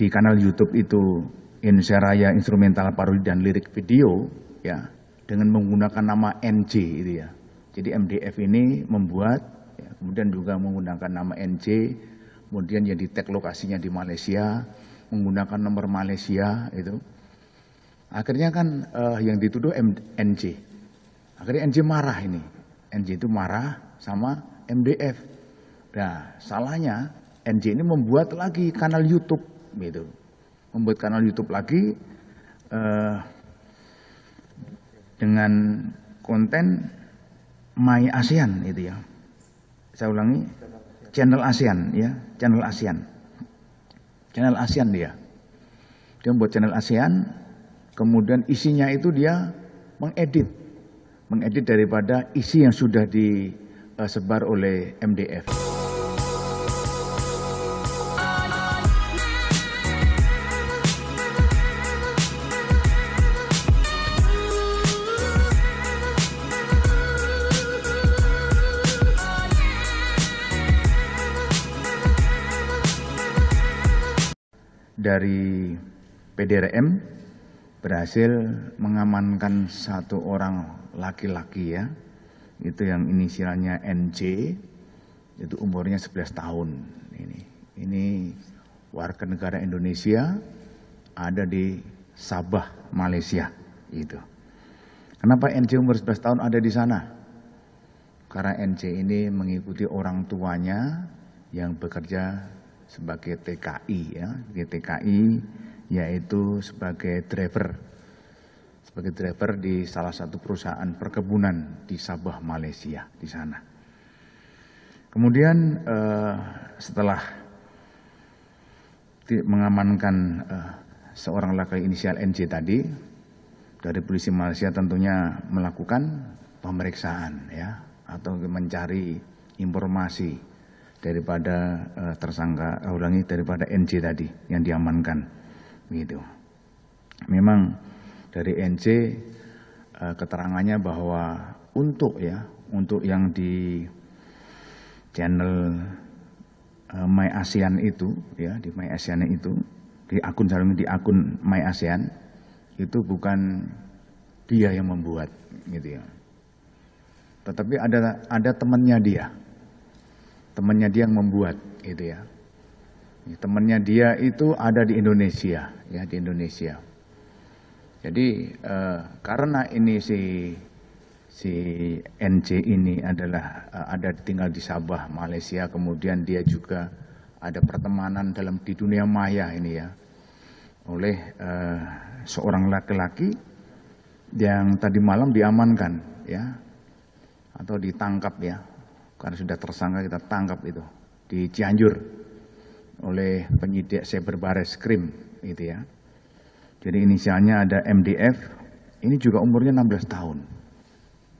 di kanal YouTube itu Indonesia Raya Instrumental Parodi dan Lirik Video ya dengan menggunakan nama NJ itu ya. Jadi MDF ini membuat ya, kemudian juga menggunakan nama NJ, kemudian yang di tag lokasinya di Malaysia, menggunakan nomor Malaysia itu. Akhirnya kan yang dituduh NJ. Akhirnya NJ marah ini. NJ itu marah sama MDF. Nah, salahnya NJ ini membuat lagi kanal YouTube gitu. Membuat kanal YouTube lagi dengan konten My ASEAN itu ya. Saya ulangi, channel ASEAN ya, channel ASEAN. Channel ASEAN dia. Dia membuat channel ASEAN, kemudian isinya itu dia mengedit daripada isi yang sudah disebar oleh MDF. Dari PDRM berhasil mengamankan satu orang laki-laki ya, itu yang inisialnya NJ, itu umurnya 11 tahun. Ini warga negara Indonesia, ada di Sabah, Malaysia. Itu. Kenapa NJ umur 11 tahun ada di sana? Karena NJ ini mengikuti orang tuanya yang bekerja sebagai TKI ya, TKI yaitu sebagai driver di salah satu perusahaan perkebunan di Sabah, Malaysia di sana. Kemudian setelah mengamankan seorang laki inisial NJ tadi, dari polisi Malaysia tentunya melakukan pemeriksaan ya, atau mencari informasi daripada tersangka, daripada NJ tadi yang diamankan, gitu. Memang dari NJ keterangannya bahwa untuk yang di channel My ASEAN itu, ya di My ASEAN itu, di akun My ASEAN itu bukan dia yang membuat, gitu ya. Tetapi ada temannya dia. Temannya dia yang membuat gitu ya. Temannya dia itu ada di Indonesia ya, di Indonesia. Jadi karena ini si NJ ini adalah tinggal di Sabah, Malaysia, kemudian dia juga ada pertemanan di dunia maya ini ya, oleh seorang laki-laki yang tadi malam diamankan ya, atau ditangkap ya. Karena sudah tersangka, kita tangkap itu di Cianjur oleh penyidik Cyber Barreskrim gitu ya. Jadi inisialnya ada MDF, ini juga umurnya 16 tahun.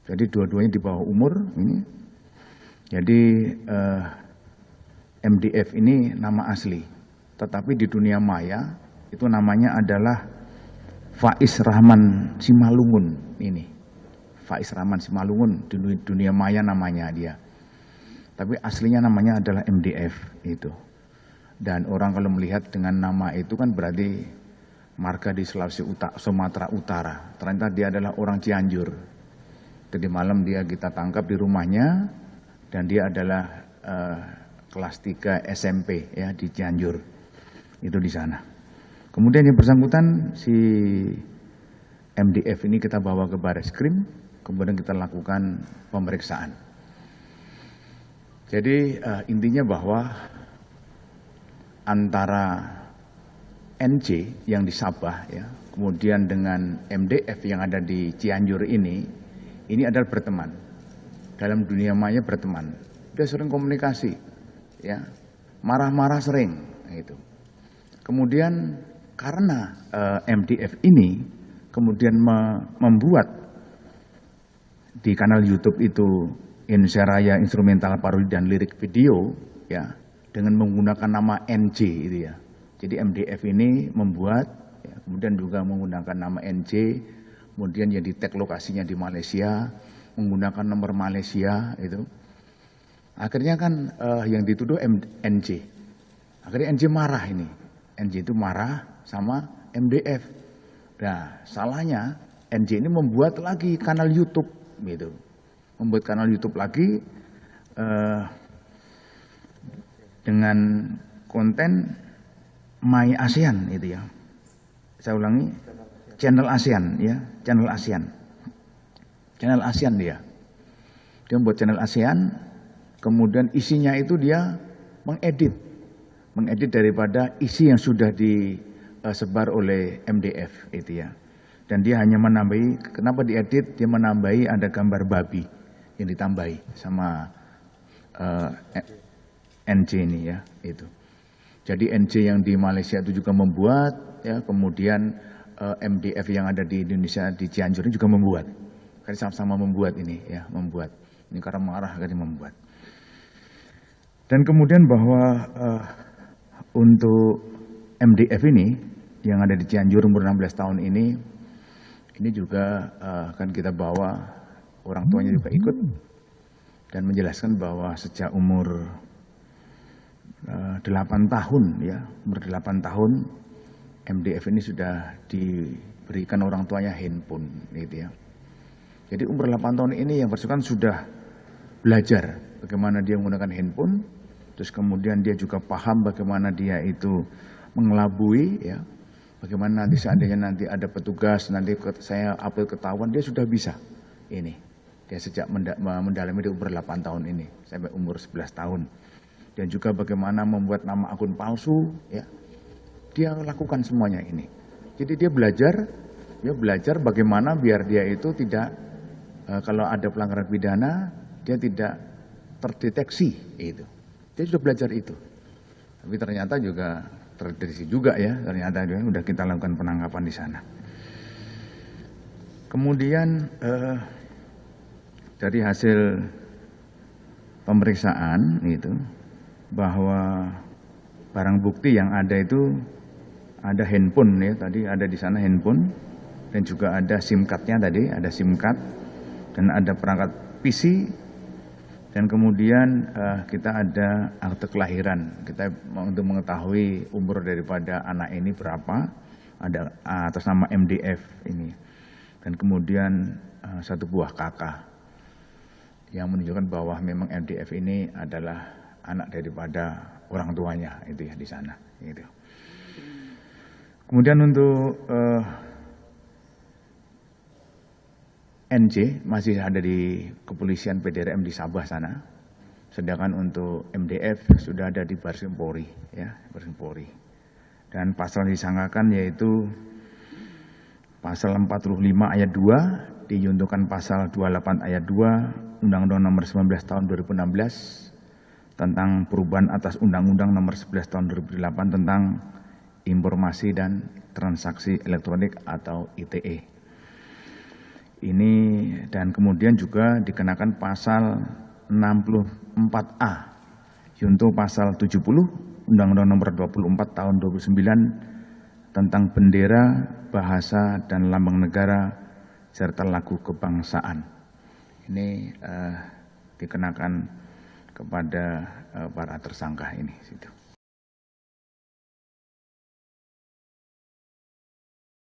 Jadi dua-duanya di bawah umur ini. Jadi MDF ini nama asli, tetapi di dunia maya itu namanya adalah Faiz Rahman Simalungun ini. Faiz Rahman Simalungun, di dunia maya namanya dia. Tapi aslinya namanya adalah MDF itu. Dan orang kalau melihat dengan nama itu kan berarti marga di Sumatera Utara. Ternyata dia adalah orang Cianjur. Tadi malam kita tangkap di rumahnya dan dia adalah kelas 3 SMP ya di Cianjur. Itu di sana. Kemudian yang bersangkutan si MDF ini kita bawa ke Barreskrim, kemudian kita lakukan pemeriksaan. Jadi intinya bahwa antara NJ yang di Sabah ya, kemudian dengan MDF yang ada di Cianjur ini adalah berteman. Dalam dunia maya berteman. Dia sering komunikasi ya, marah-marah sering gitu. Kemudian karena MDF ini kemudian membuat di kanal YouTube itu Indonesia Raya Instrumental Parodi dan Lirik Video ya dengan menggunakan nama NJ itu ya. Jadi MDF ini membuat ya, kemudian juga menggunakan nama NJ, kemudian yang di tag lokasinya di Malaysia, menggunakan nomor Malaysia itu. Akhirnya kan yang dituduh NJ. Akhirnya NJ marah ini. NJ itu marah sama MDF. Nah, salahnya NJ ini membuat lagi kanal YouTube gitu. Membuat kanal YouTube lagi dengan konten My ASEAN itu ya. Saya ulangi, channel ASEAN ya, channel ASEAN. Channel ASEAN dia. Dia membuat channel ASEAN, kemudian isinya itu dia mengedit daripada isi yang sudah disebar oleh MDF itu ya. Dan dia hanya menambahi, kenapa diedit? Dia menambahi ada gambar babi yang ditambahi sama NJ ini ya itu. Jadi NJ yang di Malaysia itu juga membuat ya, kemudian MDF yang ada di Indonesia di Cianjur ini juga membuat. Kan sama-sama membuat ini ya, membuat. Ini karena marah kan membuat. Dan kemudian bahwa untuk MDF ini yang ada di Cianjur umur 16 tahun ini juga akan kita bawa orang tuanya juga ikut dan menjelaskan bahwa sejak umur 8 tahun ya, umur 8 tahun MDF ini sudah diberikan orang tuanya handphone gitu ya. Jadi umur 8 tahun ini yang bersangkutan sudah belajar bagaimana dia menggunakan handphone, terus kemudian dia juga paham bagaimana dia itu mengelabui ya. Bagaimana nanti seandainya nanti ada petugas, nanti saya upload ketahuan, dia sudah bisa ini. Dia sejak mendalami di umur 8 tahun ini sampai umur 11 tahun. Dan juga bagaimana membuat nama akun palsu ya. Dia lakukan semuanya ini. Jadi dia belajar bagaimana biar dia itu tidak kalau ada pelanggaran pidana dia tidak terdeteksi itu. Dia sudah belajar itu. Tapi ternyata juga terdeteksi juga ya, ternyata sudah kita lakukan penangkapan di sana. Kemudian dari hasil pemeriksaan itu bahwa barang bukti yang ada itu ada handphone ya, tadi ada di sana handphone dan juga ada SIM card-nya tadi, ada SIM card dan ada perangkat PC dan kemudian kita ada akte kelahiran. Kita untuk mengetahui umur daripada anak ini berapa, ada atas nama MDF ini. Dan kemudian satu buah KK yang menunjukkan bahwa memang MDF ini adalah anak daripada orang tuanya itu ya di sana. Gitu. Kemudian untuk NJ masih ada di kepolisian PDRM di Sabah sana, sedangkan untuk MDF sudah ada di Baris Krim Polri, ya, Baris Krim Polri. Dan pasal yang disangkakan yaitu pasal 45 ayat 2 diuntukkan pasal 28 ayat 2 Undang-Undang Nomor 19 Tahun 2016 tentang perubahan atas Undang-Undang Nomor 11 Tahun 2008 tentang informasi dan transaksi elektronik atau ITE. Ini dan kemudian juga dikenakan pasal 64A junto pasal 70 Undang-Undang Nomor 24 Tahun 2009 tentang bendera, bahasa dan lambang negara serta lagu kebangsaan. Ini dikenakan kepada para tersangka ini.